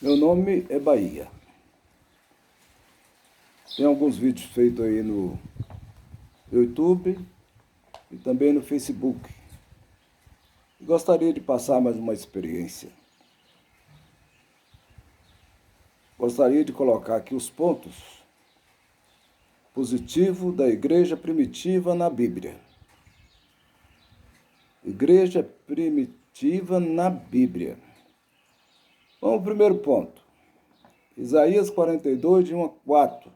Meu nome é Bahia. Tem alguns vídeos feitos aí no YouTube e também no Facebook. Gostaria de passar mais uma experiência. Gostaria de colocar aqui os pontos positivos da igreja primitiva na Bíblia. Igreja primitiva na Bíblia. Vamos ao primeiro ponto. Isaías 42, de 1 a 4.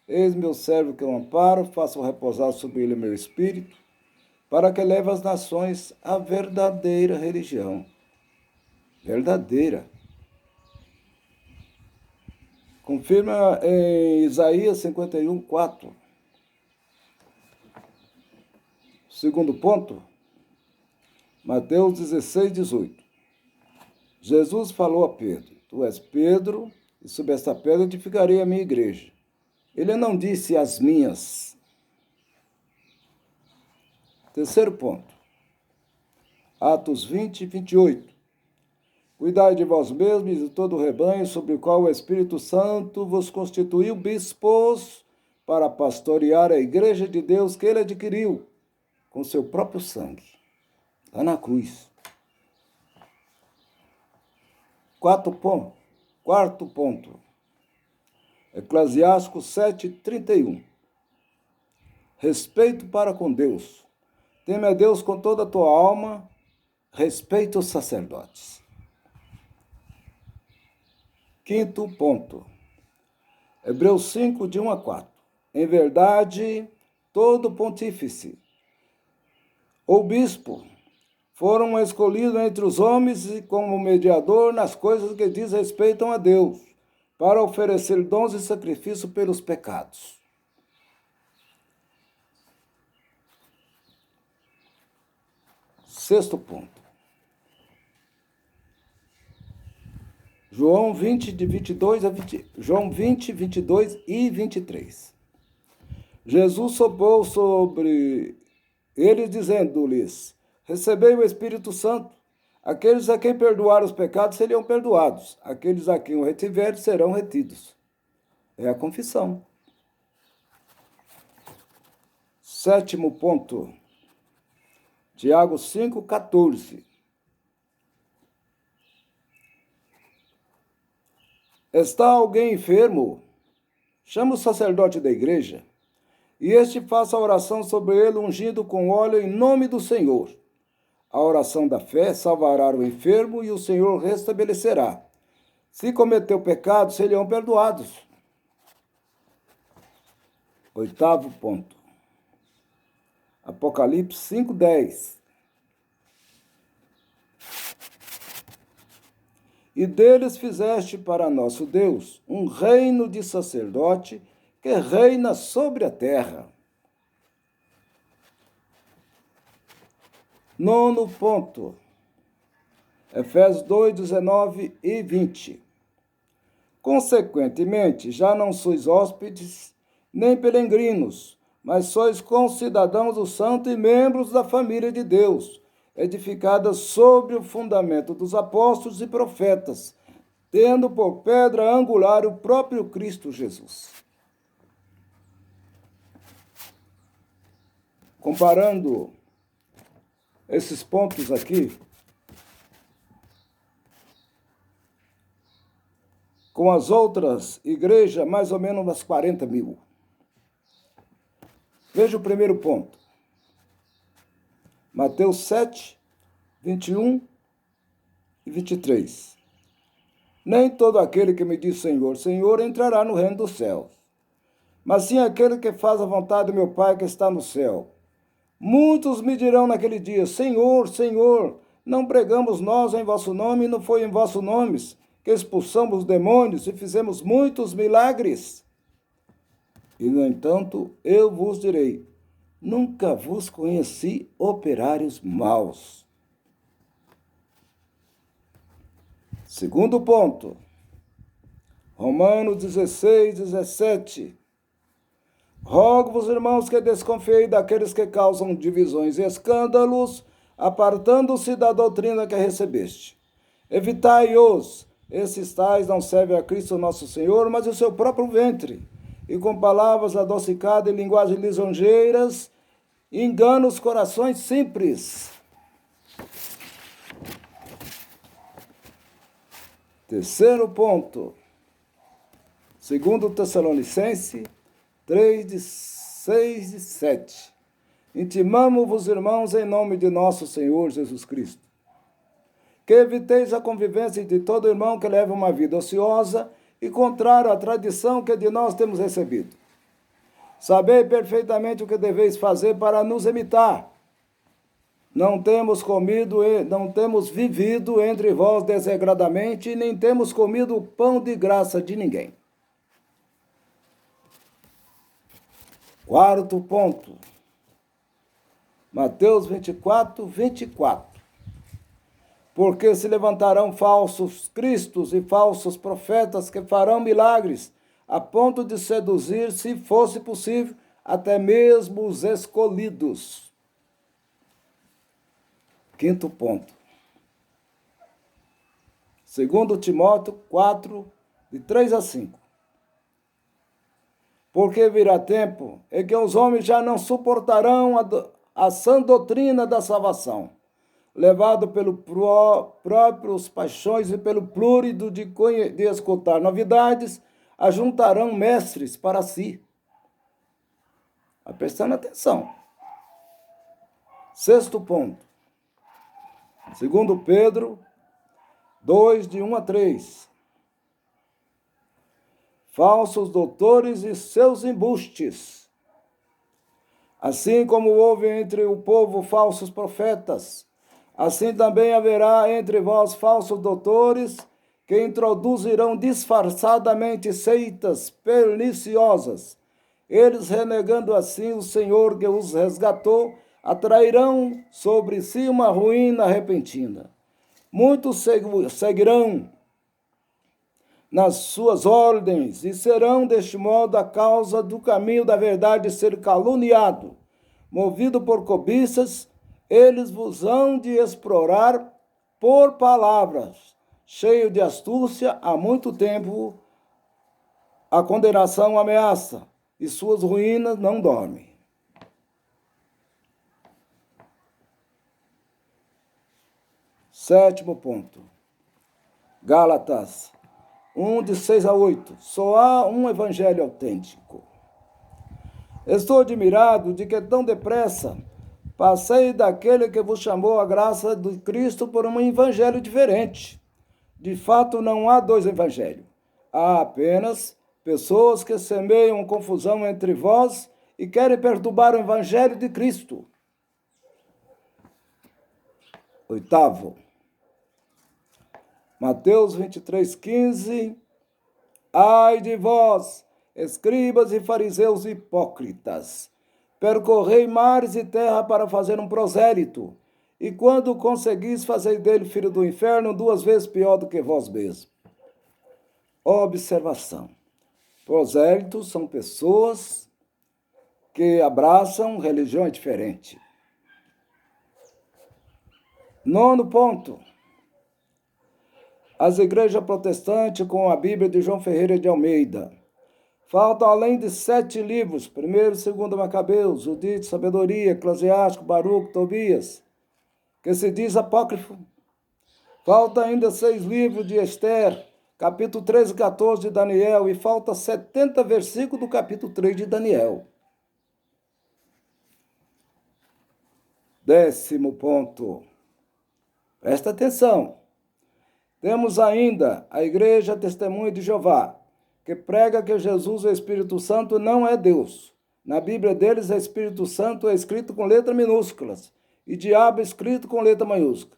Eis meu servo que eu amparo, faço repousar sobre ele meu espírito, para que leve as nações à verdadeira religião. Verdadeira. Confirma em Isaías 51, 4. Segundo ponto, Mateus 16, 18. Jesus falou a Pedro: Tu és Pedro, e sobre esta pedra edificarei a minha igreja. Ele não disse as minhas. Terceiro ponto, Atos 20, 28. Cuidai de vós mesmos e de todo o rebanho sobre o qual o Espírito Santo vos constituiu bispos para pastorear a igreja de Deus que ele adquiriu com seu próprio sangue, lá na cruz. Quarto ponto, Eclesiástico 7, 31. Respeito para com Deus. Teme a Deus com toda a tua alma, respeita os sacerdotes. Quinto ponto, Hebreus 5, de 1 a 4. Em verdade, todo pontífice ou bispo foram escolhidos entre os homens e como mediador nas coisas que diz respeitam a Deus, para oferecer dons e sacrifício pelos pecados. Sexto ponto, João 20, 22 e 23. Jesus soprou sobre eles, dizendo-lhes: Recebei o Espírito Santo. Aqueles a quem perdoar os pecados seriam perdoados. Aqueles a quem o retiverem serão retidos. É a confissão. Sétimo ponto, Tiago 5, 14. Está alguém enfermo? Chama o sacerdote da igreja, e este faça a oração sobre ele, ungindo com óleo em nome do Senhor. A oração da fé salvará o enfermo e o Senhor restabelecerá. Se cometeu pecado, serão perdoados. Oitavo ponto, Apocalipse 5, 10. E deles fizeste para nosso Deus um reino de sacerdote que reina sobre a terra. Nono ponto, Efésios 2, 19 e 20. Consequentemente, já não sois hóspedes, nem peregrinos, mas sois concidadãos do santo e membros da família de Deus, edificadas sobre o fundamento dos apóstolos e profetas, tendo por pedra angular o próprio Cristo Jesus. Comparando esses pontos aqui com as outras igrejas, mais ou menos umas 40 mil. Veja o primeiro ponto. Mateus 7, 21 e 23. Nem todo aquele que me diz Senhor, Senhor, entrará no reino dos céus, mas sim aquele que faz a vontade do meu Pai que está no céu. Muitos me dirão naquele dia, Senhor, Senhor, não pregamos nós em vosso nome, e não foi em vossos nomes que expulsamos os demônios e fizemos muitos milagres? E, no entanto, eu vos direi, nunca vos conheci, operários maus. Segundo ponto, Romanos 16, 17. Rogo-vos, irmãos, que desconfieis daqueles que causam divisões e escândalos, apartando-se da doutrina que recebeste. Evitai-os, Esses tais não servem a Cristo nosso Senhor, mas o seu próprio ventre, e com palavras adocicadas e linguagens lisonjeiras, engana os corações simples. Terceiro ponto, 2 Tessalonicenses 3, 6 e 7. Intimamo-vos, irmãos, em nome de nosso Senhor Jesus Cristo, que eviteis a convivência de todo irmão que leva uma vida ociosa e contrária à tradição que de nós temos recebido. Sabei perfeitamente o que deveis fazer para nos imitar. Não temos vivido entre vós desregradamente, nem temos comido o pão de graça de ninguém. Quarto ponto, Mateus 24, 24. Porque se levantarão falsos cristos e falsos profetas que farão milagres, a ponto de seduzir, se fosse possível, até mesmo os escolhidos. Quinto ponto. 2 Timóteo 4, de 3 a 5. Porque virá tempo em que os homens já não suportarão a sã doutrina da salvação, levado pelo próprios paixões e pelo plúrido de escutar novidades, ajuntarão mestres para si. Prestando atenção. Sexto ponto. 2 Pedro 2, de 1 a 3. Falsos doutores e seus embustes. Assim como houve entre o povo falsos profetas, assim também haverá entre vós falsos doutores que introduzirão disfarçadamente seitas perniciosas. Eles, renegando assim o Senhor que os resgatou, atrairão sobre si uma ruína repentina. Muitos seguirão nas suas ordens e serão, deste modo, a causa do caminho da verdade ser caluniado. Movido por cobiças, eles vos hão de explorar por palavras, cheio de astúcia, há muito tempo a condenação ameaça, e suas ruínas não dormem. Sétimo ponto. Gálatas 1, de 6 a 8. Só há um evangelho autêntico. Estou admirado de que tão depressa passei daquele que vos chamou a graça de Cristo por um evangelho diferente. De fato, não há dois evangelhos. Há apenas pessoas que semeiam confusão entre vós e querem perturbar o evangelho de Cristo. Oitavo. Mateus 23, 15. Ai de vós, escribas e fariseus hipócritas, percorrei mares e terra para fazer um prosélito, e quando conseguis fazer dele filho do inferno, 2 vezes pior do que vós mesmos. Observação. Prosélitos são pessoas que abraçam religiões diferentes. Nono ponto. As igrejas protestantes com a Bíblia de João Ferreira de Almeida. Faltam além de 7 livros, 1º e 2º Macabeus, Judite, Sabedoria, Eclesiástico, Baruco, Tobias, que se diz apócrifo. Falta ainda 6 livros de Esther, capítulo 13 e 14 de Daniel, e falta 70 versículos do capítulo 3 de Daniel. 10º ponto. Presta atenção. Temos ainda a Igreja Testemunha de Jeová, que prega que Jesus, o Espírito Santo, não é Deus. Na Bíblia deles, o Espírito Santo é escrito com letras minúsculas e diabo escrito com letra maiúscula.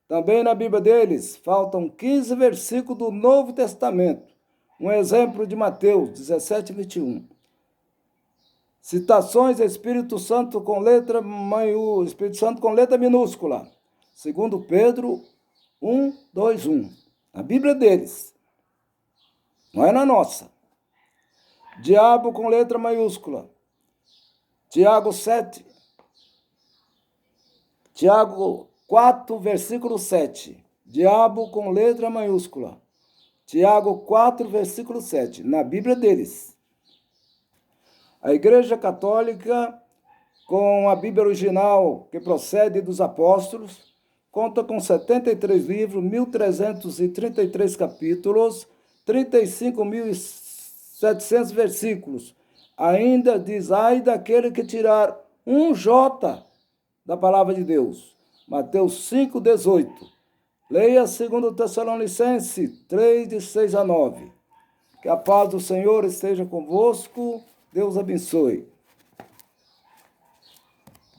Também na Bíblia deles, faltam 15 versículos do Novo Testamento. Um exemplo de Mateus 17, 21. Citações Espírito Santo com letra minúscula. 2 Pedro 1, 2, 1. Na Bíblia deles. Não é na nossa. Diabo com letra maiúscula. Tiago 7. Tiago 4, versículo 7. Diabo com letra maiúscula. Tiago 4, versículo 7, na Bíblia deles. A Igreja Católica, com a Bíblia original que procede dos apóstolos, conta com 73 livros, 1.333 capítulos, 35.700 versículos. Ainda diz, ai daquele que tirar um J da palavra de Deus. Mateus 5, 18. Leia 2 Tessalonicenses 3, de 6 a 9. Que a paz do Senhor esteja convosco. Deus abençoe.